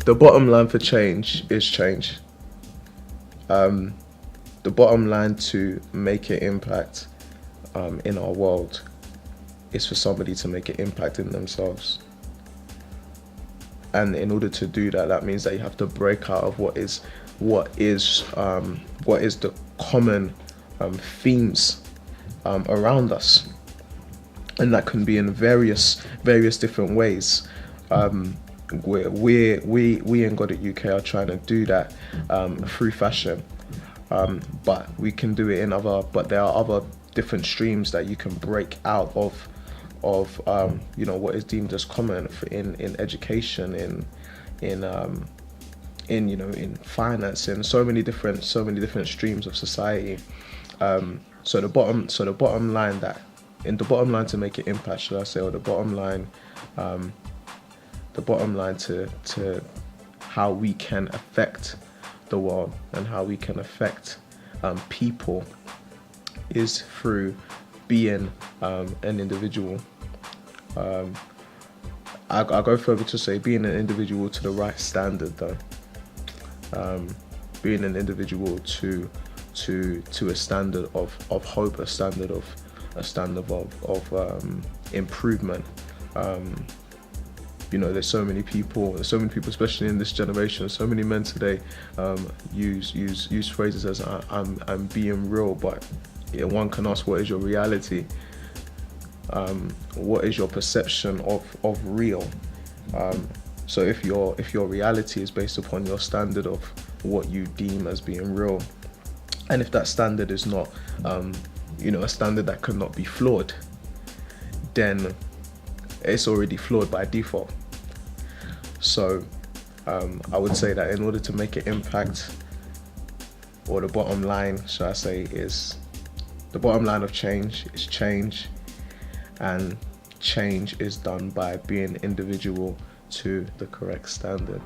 The bottom line for change is change. The bottom line to make an impact in our world is for somebody to make an impact in themselves. And in order to do that, that means that you have to break out of what is the common themes around us, and that can be in various different ways. We in God at UK are trying to do that through fashion, but we can do it in but there are other different streams that you can break out of what is deemed as common in education, in finance, and so many different streams of society. So the bottom line to make an impact, should I say, or the bottom line to how we can affect the world and how we can affect people is through being an individual. I go further to say being an individual to the right standard, though. Being an individual to a standard of hope, a standard of improvement. There's so many people, especially in this generation. So many men today use phrases as "I'm being real," but one can ask, what is your reality? What is your perception of real? So if your reality is based upon your standard of what you deem as being real, and if that standard is not a standard that cannot be flawed, then it's already flawed by default. So I would say that in order to make an impact, or the bottom line, should I say, is the bottom line of change is change, and change is done by being individual to the correct standard.